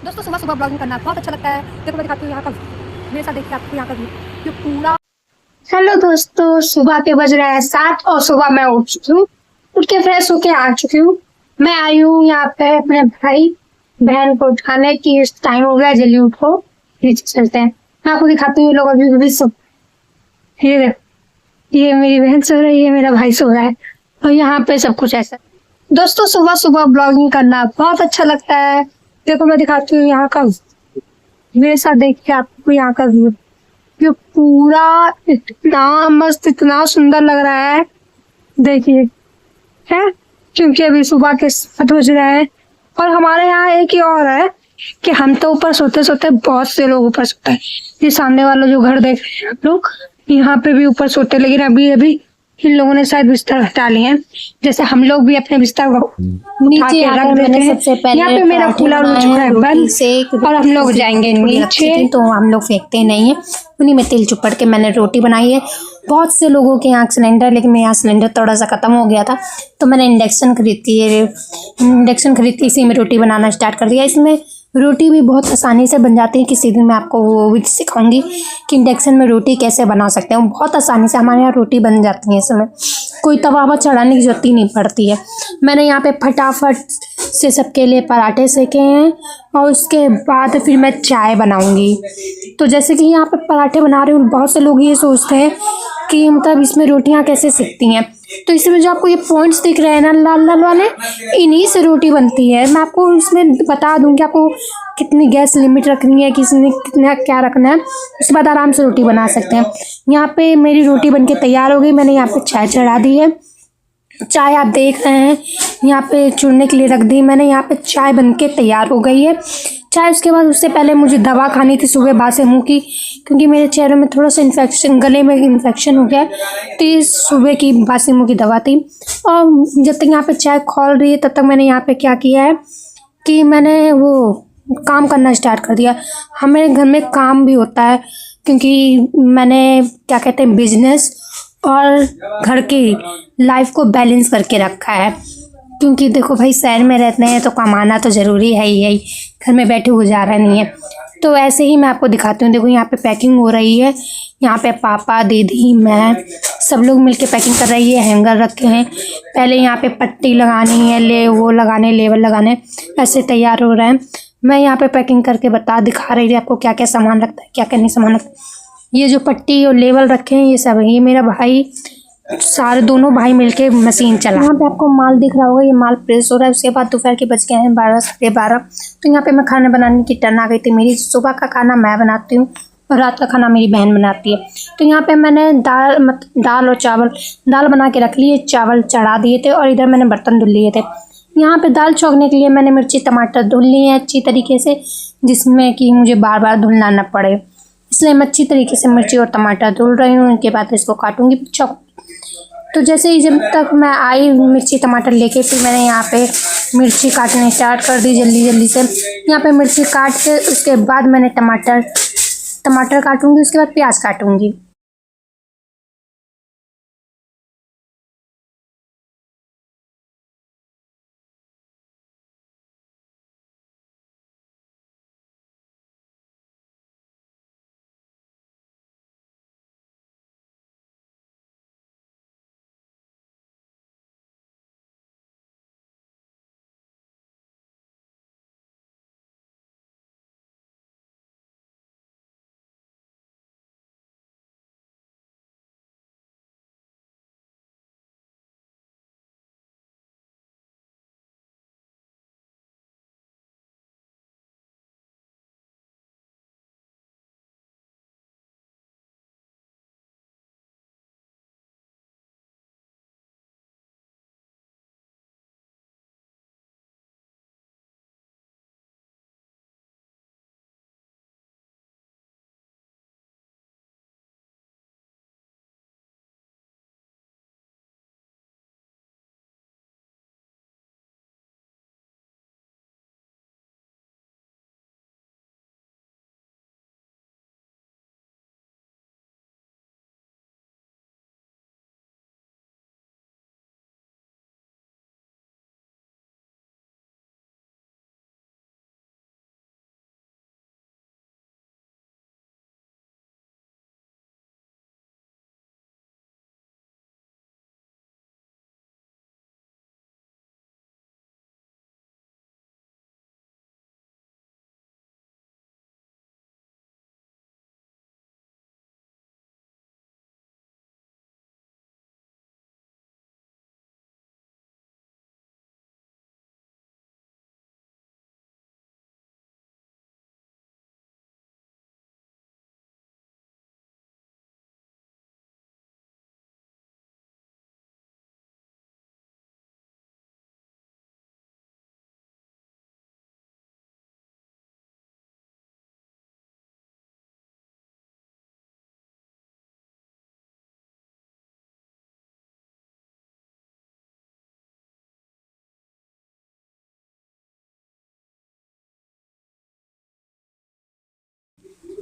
दोस्तों सुबह सुबह ब्लॉगिंग करना बहुत अच्छा लगता है। देखो मैं दिखाती हूँ यहाँ का मेरे साथ देखिए आपको यहाँ का व्यू जो पूरा। हेलो दोस्तों, सुबह के बज रहे हैं 7 और सुबह मैं उठ चुकी हूँ। उठ के फ्रेश होके आ चुकी हूँ। मैं आई हूँ यहाँ पे अपने भाई बहन को उठाने की टाइम हो गया, जल्दी उठो नीचे चलते हैं। मैं आपको दिखाती हूँ ये लोग अभी भी सब। ये देखो, ये मेरी बहन सो रही है, मेरा भाई सो रहा है और यहाँ पे सब कुछ ऐसा। दोस्तों सुबह सुबह ब्लॉगिंग करना बहुत अच्छा लगता है। देखो मैं दिखाती हूँ यहाँ का, मेरे साथ देखिए आपको यहाँ का व्यू जो पूरा इतना मस्त, इतना सुंदर लग रहा है। देखिए है, क्योंकि अभी सुबह के 7 बज रहे हैं और हमारे यहाँ एक ही और है कि हम तो ऊपर सोते सोते बहुत से लोग ऊपर सोते हैं। ये सामने वाला जो घर देख रहे हैं आप लोग, यहाँ पे भी ऊपर सोते, लेकिन अभी अभी इन लोगों ने शायद बिस्तर हटा लिए हैं। जैसे हम लोग भी अपने बिस्तर को उठा नीचे के रख आकर देते मैंने हैं। सबसे यहाँ पहले पे मेरा पराठे कूलर हो बनाए चुका हैं है रोटी बंद से। और हम लोग जाएंगे थोड़ी रखी नीचे। थी तो हम लोग फेंकते नहीं है, उन्हीं में तिल चुपड़ के मैंने रोटी बनाई है। बहुत से लोगों के यहाँ सिलेंडर, लेकिन मेरे यहाँ सिलेंडर थोड़ा सा ख़त्म हो गया था तो मैंने इंडक्शन खरीदी है। इंडक्शन खरीद के इसी में रोटी बनाना स्टार्ट कर दिया। इसमें रोटी भी बहुत आसानी से बन जाती है। किसी दिन मैं आपको वो भी सिखाऊंगी कि इंडक्शन में रोटी कैसे बना सकते हैं। बहुत आसानी से हमारे यहाँ रोटी बन जाती है, इसमें कोई तवा ववा चढ़ाने की जरूरत ही नहीं पड़ती है। मैंने यहाँ पे फटाफट से सबके लिए पराठे सेके हैं और उसके बाद फिर मैं चाय बनाऊंगी। तो जैसे कि यहाँ पे पराठे बना रही हूँ, बहुत से लोग ये सोचते हैं कि मतलब इसमें रोटियाँ कैसे सिकती हैं। तो इसमें जो आपको ये पॉइंट्स दिख रहे हैं ना लाल लाल वाले, इन्हीं से रोटी बनती है। मैं आपको इसमें बता दूँ कि आपको कितनी गैस लिमिट रखनी है, किसने कितना क्या रखना है, उसके बाद आराम से रोटी बना सकते हैं। यहाँ पे मेरी रोटी बनके तैयार हो गई। मैंने यहाँ पे चाय चढ़ा दी है। चाय आप देख रहे हैं यहाँ पे चुनने के लिए रख दी मैंने। यहाँ पे चाय बनके तैयार हो गई है। चाय उसके बाद, उससे पहले मुझे दवा खानी थी सुबह बासे मुंह की, क्योंकि मेरे चेहरे में थोड़ा सा इन्फेक्शन, गले में इन्फेक्शन हो गया है। तो ये सुबह की बासी मुंह की दवा थी। और जब तक यहाँ पे चाय खौल रही है तब तक मैंने यहाँ पे क्या किया है कि मैंने वो काम करना स्टार्ट कर दिया। हमारे घर में काम भी होता है, क्योंकि मैंने क्या कहते हैं बिजनेस और घर की लाइफ को बैलेंस करके रखा है। क्योंकि देखो भाई, शहर में रहते हैं तो कमाना तो ज़रूरी है ही, घर में बैठे गुजारा नहीं है। तो ऐसे ही मैं आपको दिखाती हूँ। देखो यहाँ पे पैकिंग हो रही है। यहाँ पे पापा, दीदी, मैं, सब लोग मिलके पैकिंग कर रही है। हैंगर रखे हैं, पहले यहाँ पे पट्टी लगानी है, वो लगाने, लेबल लगाने, ऐसे तैयार हो रहे हैं। मैं यहाँ पे पैकिंग करके दिखा रही थी आपको क्या क्या सामान लगता है, क्या क्या नहीं सामान लगता है। ये जो पट्टी और लेवल रखे हैं ये सब है, ये मेरा भाई, सारे दोनों भाई मिलके मशीन चला। यहाँ पे आपको माल दिख रहा होगा, ये माल प्रेस हो रहा है। उसके बाद दोपहर के बज गए हैं 12, 12:30। तो यहाँ पे मैं खाना बनाने की टर्न आ गई थी मेरी। सुबह का खाना मैं बनाती हूँ और रात का खाना मेरी बहन बनाती है। तो यहाँ पे मैंने दाल और चावल, दाल बना के रख लिए, चावल चढ़ा दिए थे और इधर मैंने बर्तन धुल लिए थे। यहाँ पे दाल छौंकने के लिए मैंने मिर्ची टमाटर धुल लिए हैं अच्छी तरीके से, जिसमें कि मुझे बार बार धुलना न पड़े, इसलिए मैं अच्छी तरीके से मिर्ची और टमाटर धुल रही हूँ। इनके बाद इसको काटूंगी चौक। तो जैसे ही जब तक मैं आई मिर्ची टमाटर लेके, फिर मैंने यहाँ पे मिर्ची काटने स्टार्ट कर दी जल्दी जल्दी से। यहाँ पे मिर्ची काट के उसके बाद मैंने टमाटर काटूंगी, उसके बाद प्याज काटूंगी।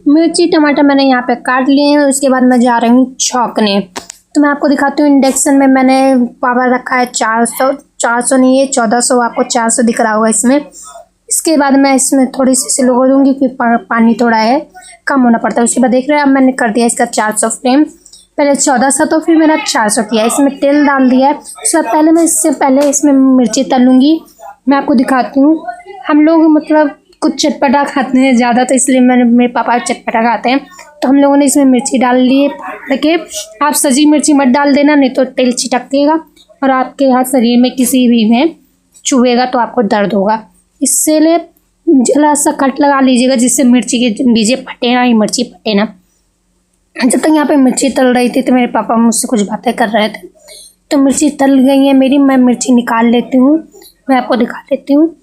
मिर्ची टमाटर मैंने यहाँ पे काट लिए हैं। उसके बाद मैं जा रही हूँ छौंकने। तो मैं आपको दिखाती हूँ, इंडक्शन में मैंने पावर रखा है 400 नहीं है 1400, आपको 400 दिख रहा होगा इसमें। इसके बाद मैं इसमें थोड़ी सी स्लो कर दूँगी क्योंकि पानी थोड़ा है कम होना पड़ता है। उसके बाद देख रहे हैं, अब मैंने कर दिया इसका 400 फ्लेम। पहले 1400 तो फिर मैंने 400 किया। इसमें तेल डाल दिया है। उसके बाद इससे पहले इसमें मिर्ची तलूँगी। मैं आपको दिखाती हूँ, हम लोग मतलब कुछ चटपटा खाते हैं ज़्यादा, तो इसलिए मेरे पापा चटपटा खाते हैं, तो हम लोगों ने इसमें मिर्ची डाल ली है फाड़ के। आप सजी मिर्ची मत डाल देना, नहीं तो तेल छिटकेगा और आपके यहाँ शरीर में किसी भी में चुभेगा तो आपको दर्द होगा। इससे लिए जरा सा कट लगा लीजिएगा जिससे मिर्ची के बीजे फटे ना, ये मिर्ची फटे ना। जब तक यहाँ पे मिर्ची तल रही थी तो मेरे पापा मुझसे कुछ बातें कर रहे थे। तो मिर्ची तल गई है मेरी, मैं मिर्ची निकाल लेती हूँ। मैं आपको दिखा देती हूँ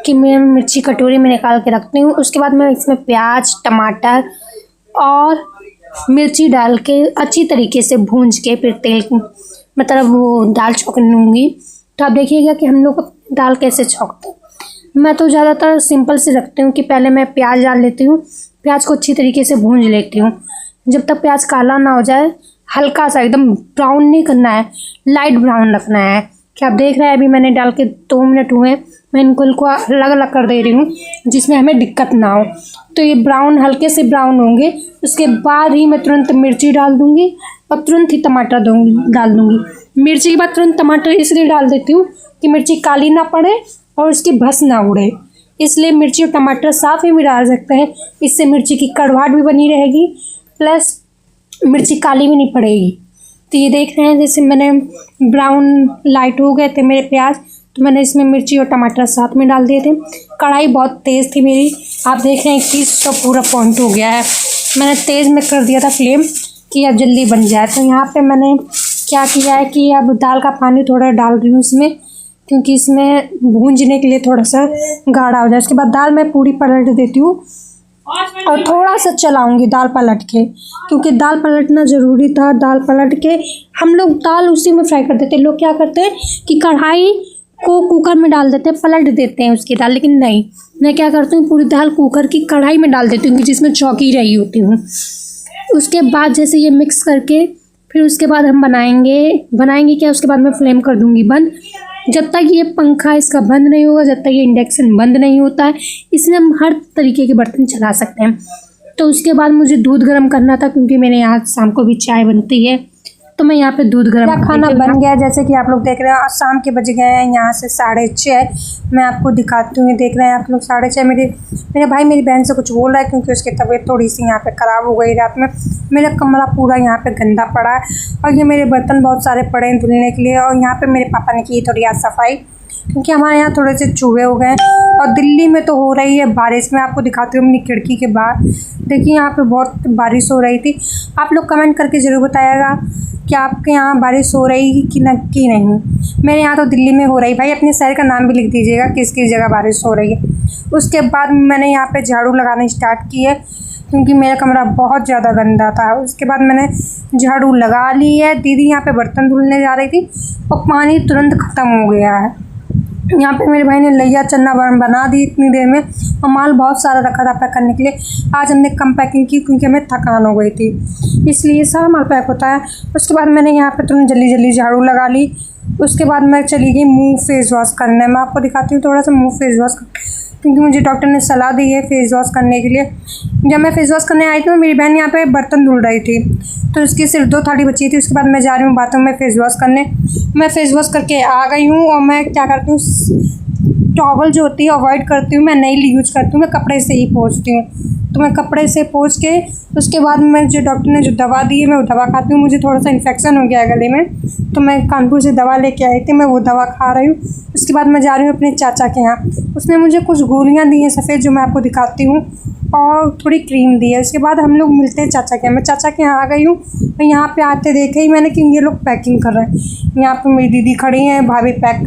कि मैं मिर्ची कटोरी में निकाल के रखती हूँ। उसके बाद मैं इसमें प्याज, टमाटर और मिर्ची डाल के अच्छी तरीके से भूंज के फिर तेल मतलब वो दाल छौंक लूँगी। तो आप देखिएगा कि हम लोग दाल कैसे छौंकते हैं। मैं तो ज़्यादातर सिंपल से रखती हूँ कि पहले मैं प्याज डाल लेती हूँ, प्याज को अच्छी तरीके से भूंज लेती हूँ जब तक प्याज काला ना हो जाए। हल्का सा, एकदम ब्राउन नहीं करना है, लाइट ब्राउन रखना है। कि आप देख रहे हैं अभी मैंने डाल के 2 मिनट हुए, मैं इनको अलग अलग कर दे रही हूँ जिसमें हमें दिक्कत ना हो। तो ये ब्राउन हल्के से ब्राउन होंगे, उसके बाद ही मैं तुरंत मिर्ची डाल दूँगी और तुरंत ही टमाटर डाल दूँगी। मिर्ची के बाद तुरंत टमाटर इसलिए डाल देती हूँ कि मिर्ची काली ना पड़े और उसकी भस ना उड़े, इसलिए मिर्ची और टमाटर साथ में भी डाल सकते हैं। इससे मिर्ची की कड़वाहट भी बनी रहेगी, प्लस मिर्ची काली भी नहीं पड़ेगी। तो ये देख रहे हैं जैसे मैंने ब्राउन लाइट हो गए थे मेरे प्याज, तो मैंने इसमें मिर्ची और टमाटर साथ में डाल दिए थे। कढ़ाई बहुत तेज़ थी मेरी, आप देख रहे हैं कि इसका पूरा पॉइंट हो गया है। मैंने तेज़ में कर दिया था फ्लेम कि अब जल्दी बन जाए। तो यहाँ पे मैंने क्या किया है कि अब दाल का पानी थोड़ा डाल रही हूँ इसमें, क्योंकि इसमें भूंजने के लिए थोड़ा सा गाढ़ा हो जाए। उसके बाद दाल मैं पूरी पलट देती हूँ और थोड़ा सा चलाऊंगी दाल पलट के, क्योंकि दाल पलटना ज़रूरी था। दाल पलट के हम लोग दाल उसी में फ्राई कर देते हैं। लोग क्या करते हैं कि कढ़ाई को कुकर में डाल देते हैं, पलट देते हैं उसकी दाल, लेकिन नहीं, मैं क्या करती हूँ पूरी दाल कुकर की कढ़ाई में डाल देती हूँ जिसमें चौकी रही होती हूँ। उसके बाद जैसे ये मिक्स करके फिर उसके बाद हम बनाएंगे क्या, उसके बाद मैं फ्लेम कर दूँगी बंद। जब तक ये पंखा इसका बंद नहीं होगा, जब तक ये इंडक्शन बंद नहीं होता है, इसमें हम हर तरीके के बर्तन चला सकते हैं। तो उसके बाद मुझे दूध गर्म करना था, क्योंकि मेरे यहाँ शाम को भी चाय बनती है, तो मैं यहाँ पे दूध गर्म। खाना बन गया, जैसे कि आप लोग देख रहे हैं। शाम के बज गए हैं यहाँ से 6:30। मैं आपको दिखाती हूँ, देख रहे हैं आप लोग 6:30। मेरे भाई मेरी बहन से कुछ बोल रहा है क्योंकि उसकी तबीयत थोड़ी सी यहाँ पे ख़राब हो गई रात में। मेरा कमरा पूरा यहाँ पे गंदा पड़ा है और ये मेरे बर्तन बहुत सारे पड़े हैं धुलने के लिए। और यहाँ पे मेरे पापा ने की थोड़ी आज सफाई, क्योंकि हमारे यहाँ थोड़े से चूहे हो गए। और दिल्ली में तो हो रही है बारिश। मैं आपको दिखाती हूँ अपनी खिड़की के बाहर, देखिए यहाँ पे बहुत बारिश हो रही थी। आप लोग कमेंट करके ज़रूर बताइएगा कि आपके यहाँ बारिश हो रही कि नहीं। मेरे यहाँ तो दिल्ली में हो रही। भाई अपने शहर का नाम भी लिख दीजिएगा किस किस जगह बारिश हो रही है। उसके बाद मैंने यहाँ पे झाड़ू लगाना स्टार्ट की है, क्योंकि मेरा कमरा बहुत ज़्यादा गंदा था। उसके बाद मैंने झाड़ू लगा ली है। दीदी यहाँ पे बर्तन धुलने जा रही थी और पानी तुरंत ख़त्म हो गया है। यहाँ पे मेरे भाई ने लैया चन्ना बना दी इतनी देर में, और माल बहुत सारा रखा था पैक करने के लिए। आज हमने कम पैकिंग की क्योंकि हमें थकान हो गई थी, इसलिए सारा माल पैक होता है। उसके बाद मैंने यहाँ पे तुरंत जल्दी जल्दी झाड़ू लगा ली। उसके बाद मैं चली गई मुँह फेस वॉश करने। मैं आपको दिखाती हूँ थोड़ा सा मुँह फेस वॉश, क्योंकि मुझे डॉक्टर ने सलाह दी है फेस वॉश करने के लिए। जब मैं फेस वॉश करने आई थी तो मेरी बहन यहाँ पे बर्तन धुल रही थी, तो उसकी सिर्फ 2 थाली बची थी। उसके बाद मैं जा रही हूँ बाथरूम में फेस वॉश करने। मैं फेस वॉश करके आ गई हूँ और मैं क्या करती हूँ, टॉवल जो होती है अवॉइड करती हूँ, मैं नहीं यूज करती हूँ, मैं कपड़े से ही पोंछती हूँ। तो मैं कपड़े से पोंछ के उसके बाद मैं जो डॉक्टर ने जो दवा दी है मैं वो दवा खाती हूँ। मुझे थोड़ा सा इन्फेक्शन हो गया है गले में, तो मैं कानपुर से दवा लेके आई थी, मैं वो दवा खा रही हूँ। उसके बाद मैं जा रही हूँ अपने चाचा के यहाँ। उसने मुझे कुछ गोलियाँ दी हैं सफ़ेद, जो मैं आपको दिखाती हूँ, और थोड़ी क्रीम दी है। उसके बाद हम लोग मिलते हैं चाचा के यहाँ। मैं चाचा के यहाँ आ गई हूँ और यहाँ पे आते देखे ही मैंने कि ये लोग पैकिंग कर रहे हैं। यहाँ पे मेरी दीदी खड़ी हैं, भाभी पैक